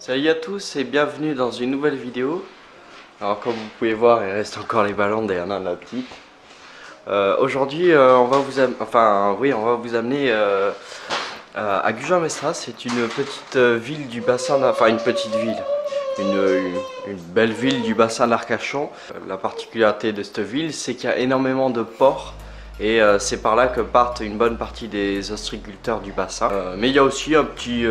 Salut à tous et bienvenue dans une nouvelle vidéo. Alors comme vous pouvez voir, il reste encore les ballons derrière la petite. Aujourd'hui on va vous amener à Gujan-Mestras. C'est une petite ville du bassin, une belle ville du bassin d'Arcachon. La particularité de cette ville, c'est qu'il y a énormément de ports. Et c'est par là que partent une bonne partie des ostréiculteurs du bassin. Mais il y a aussi un petit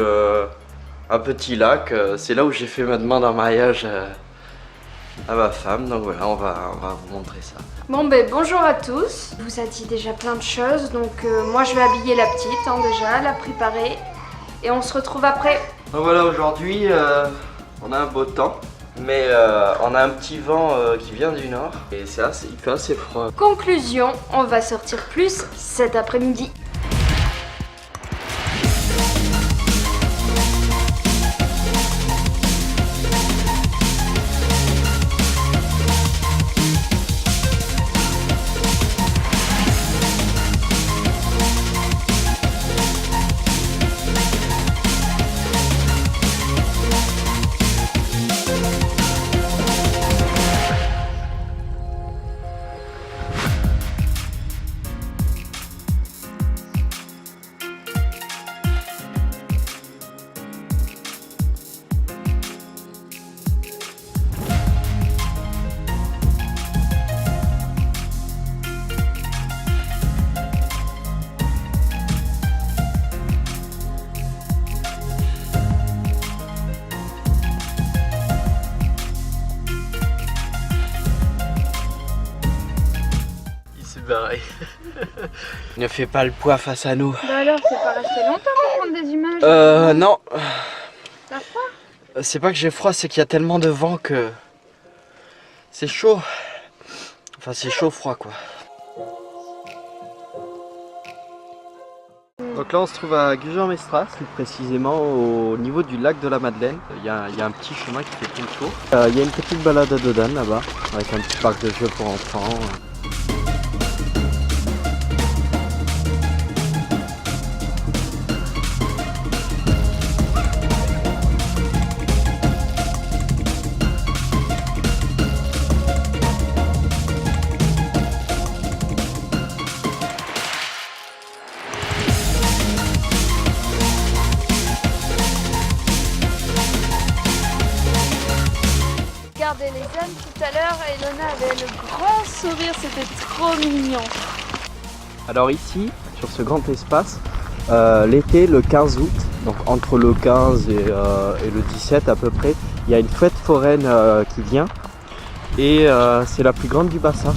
lac, c'est là où j'ai fait ma demande en mariage à ma femme, donc voilà, on va vous montrer ça. Bon bonjour à tous, on vous a dit déjà plein de choses, donc moi je vais habiller la petite déjà, la préparer et on se retrouve après. Donc voilà, aujourd'hui on a un beau temps, mais on a un petit vent qui vient du nord et il fait assez froid. Conclusion, on va sortir plus cet après-midi. Ne fais pas le poids face à nous. Bah alors, c'est pas resté longtemps pour prendre des images? Non. T'as froid? C'est pas que j'ai froid, c'est qu'il y a tellement de vent que c'est chaud. Enfin, c'est chaud-froid quoi. Donc là, on se trouve à Gujan-Mestras, plus précisément au niveau du lac de la Madeleine. Il y a un petit chemin qui fait tout le tour. Il y a une petite balade à dos d'âne là-bas, avec un petit parc de jeux pour enfants. Regardez les ânes tout à l'heure, Elona avait le grand sourire, c'était trop mignon. Alors ici, sur ce grand espace, l'été, le 15 août, donc entre le 15 et le 17 à peu près, il y a une fête foraine qui vient et c'est la plus grande du bassin.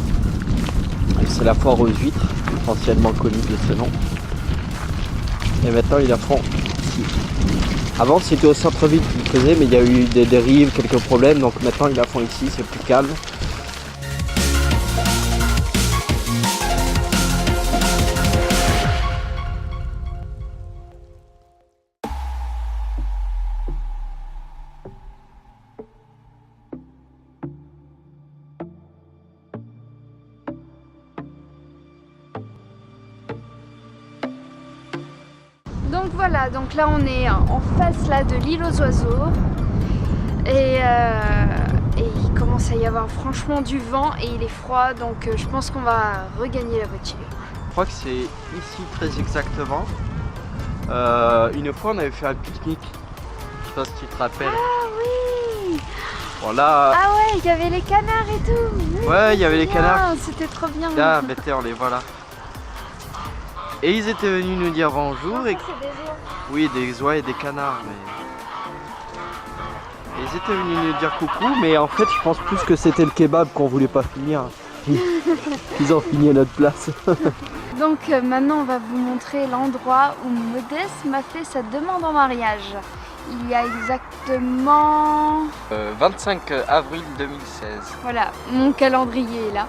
C'est la foire aux huîtres, anciennement connue de ce nom. Et maintenant ils la font ici. Avant c'était au centre-ville qu'ils faisaient, mais il y a eu des dérives, quelques problèmes, donc maintenant ils la font ici, c'est plus calme. Donc voilà, donc là on est en face là de l'île aux oiseaux et il commence à y avoir franchement du vent et il est froid, donc je pense qu'on va regagner la voiture. Je crois que c'est ici très exactement. Une fois on avait fait un pique-nique, je sais pas si tu te rappelles. Ah oui. Bon là... Ah ouais, il y avait les canards et tout. Ouais, il y avait les canards. C'était trop bien. Là, mettez, on les voit là. Et ils étaient venus nous dire bonjour. Non, Et... ça, c'est des oies. Oui, des oies et des canards. Mais... Ils étaient venus nous dire coucou, mais en fait, je pense plus que c'était le kebab qu'on voulait pas finir. Ils ont fini à notre place. Donc maintenant, on va vous montrer l'endroit où Modeste m'a fait sa demande en mariage. Il y a exactement... 25 avril 2016. Voilà, mon calendrier est là.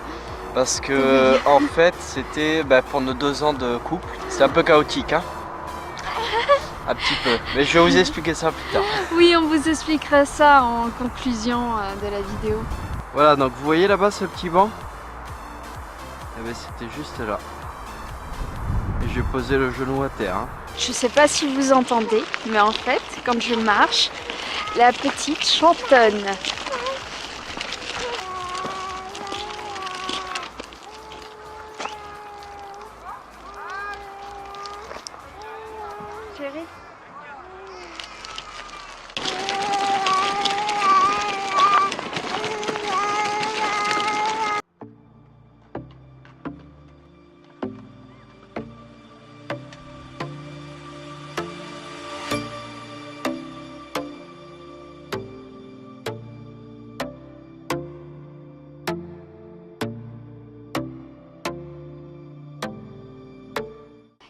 Parce que en fait c'était pour nos 2 ans de couple. C'est un peu chaotique hein. Un petit peu. Mais je vais vous expliquer ça plus tard. Oui, on vous expliquera ça en conclusion de la vidéo. Voilà, donc vous voyez là-bas ce petit banc? Eh bien c'était juste là. Et je vais poser le genou à terre. Hein. Je sais pas si vous entendez, mais en fait, quand je marche, la petite chantonne. Chérie.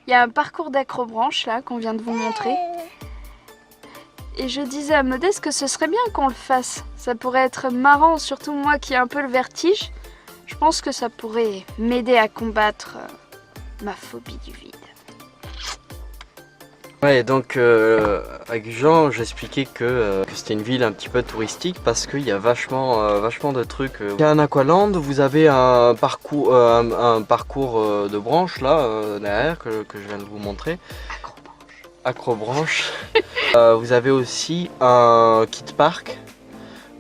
Il y a un parcours d'acrobranche là qu'on vient de vous montrer. Et je disais à Modeste que ce serait bien qu'on le fasse. Ça pourrait être marrant, surtout moi qui ai un peu le vertige. Je pense que ça pourrait m'aider à combattre ma phobie du vide. Ouais, donc à Gujan, j'expliquais que c'était une ville un petit peu touristique parce qu'il y a vachement de trucs. Il y a un Aqualand, vous avez un parcours de branches là derrière que je viens de vous montrer. Acrobranche. Vous avez aussi un kid park.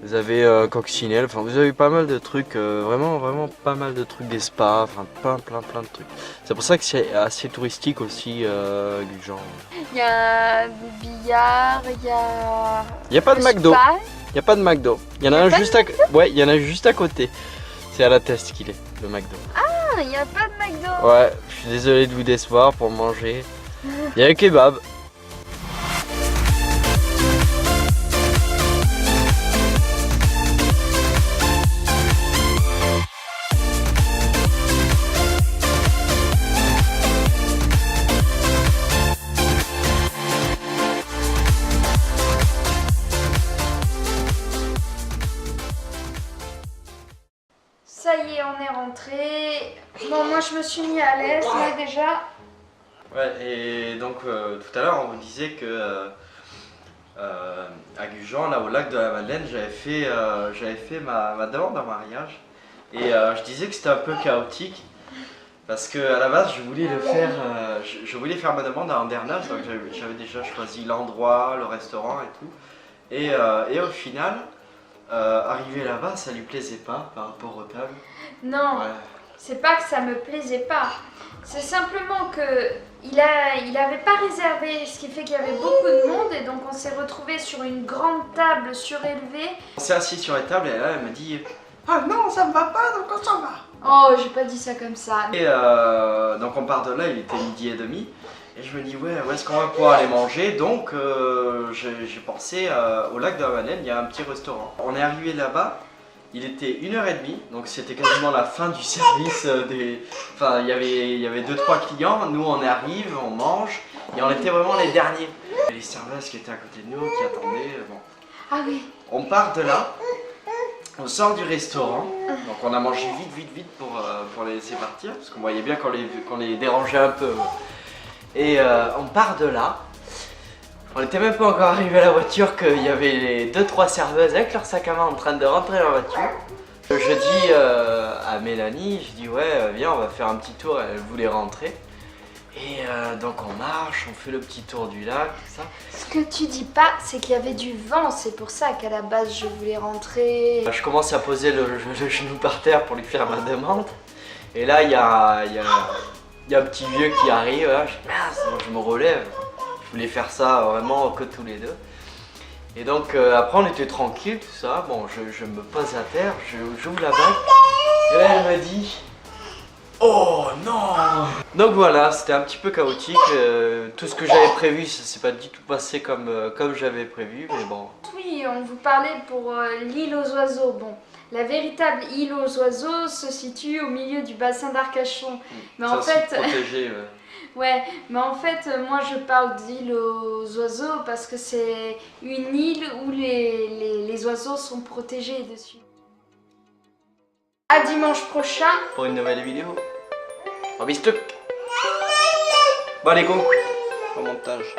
Vous avez Coccinelle, enfin vous avez pas mal de trucs, vraiment pas mal de trucs, des spas, enfin plein de trucs. C'est pour ça que c'est assez touristique aussi Gujan. Il y a du billard, il y a... Il n'y a pas de le McDo. spa. Il n'y a pas de McDo. Il y en a un juste à... Ouais, il y en a juste à côté. C'est à la Teste qu'il est, le McDo. Ah, il n'y a pas de McDo. Ouais, je suis désolé de vous décevoir pour manger. Il y a un kebab. Ça y est, on est rentré. Bon, moi je me suis mis à l'aise là déjà. Ouais, et donc tout à l'heure on vous disait que à Gujan, là au lac de la Madeleine, j'avais fait ma demande en mariage. Et je disais que c'était un peu chaotique. Parce que à la base je voulais le faire, je voulais faire ma demande à Andernach, donc j'avais déjà choisi l'endroit, le restaurant et tout. Et au final, arrivé là-bas, ça lui plaisait pas par rapport aux tables. Non, Ouais. c'est pas que ça me plaisait pas. C'est simplement que il avait pas réservé, ce qui fait qu'il y avait beaucoup de monde et donc on s'est retrouvé sur une grande table surélevée. On s'est assis sur les tables et là elle me dit ah non ça me va pas donc on s'en va. Oh, j'ai pas dit ça comme ça. Et donc on part de là, il était 12h30 et je me dis ouais où est-ce qu'on va pouvoir aller manger, donc j'ai pensé au lac de la Madeleine, il y a un petit restaurant. On est arrivé là-bas, il était 1h30, donc c'était quasiment la fin du service enfin il y avait 2-3 clients, nous on arrive, on mange et on était vraiment les derniers. Et les serveuses qui étaient à côté de nous, qui attendaient, bon. Ah oui. On part de là. On sort du restaurant, donc on a mangé vite pour les laisser partir, parce qu'on voyait bien qu'on les dérangeait un peu. Et on part de là. On n'était même pas encore arrivé à la voiture qu'il y avait les 2-3 serveuses avec leur sac à main en train de rentrer dans la voiture. Je dis à Mélanie, je dis ouais viens on va faire un petit tour, elle voulait rentrer. Et donc on marche, on fait le petit tour du lac, tout ça. Ce que tu dis pas, c'est qu'il y avait du vent, c'est pour ça qu'à la base je voulais rentrer. Je commence à poser le genou par terre pour lui faire ma demande. Et là il y a un petit vieux qui arrive, là. Je dis mince, je me relève. Je voulais faire ça vraiment que tous les deux. Et donc après on était tranquille, tout ça. Bon, je me pose à terre, j'ouvre la bague. Et là elle me dit oh non! Donc voilà, c'était un petit peu chaotique. Tout ce que j'avais prévu, ça s'est pas du tout passé comme j'avais prévu, mais bon. Oui, on vous parlait pour l'île aux oiseaux. Bon, la véritable île aux oiseaux se situe au milieu du bassin d'Arcachon. Mais en fait, protégé, ouais, mais en fait, moi je parle d'île aux oiseaux parce que c'est une île où les oiseaux sont protégés dessus. À dimanche prochain pour une nouvelle vidéo. Au bisous. Bon allez go, au montage.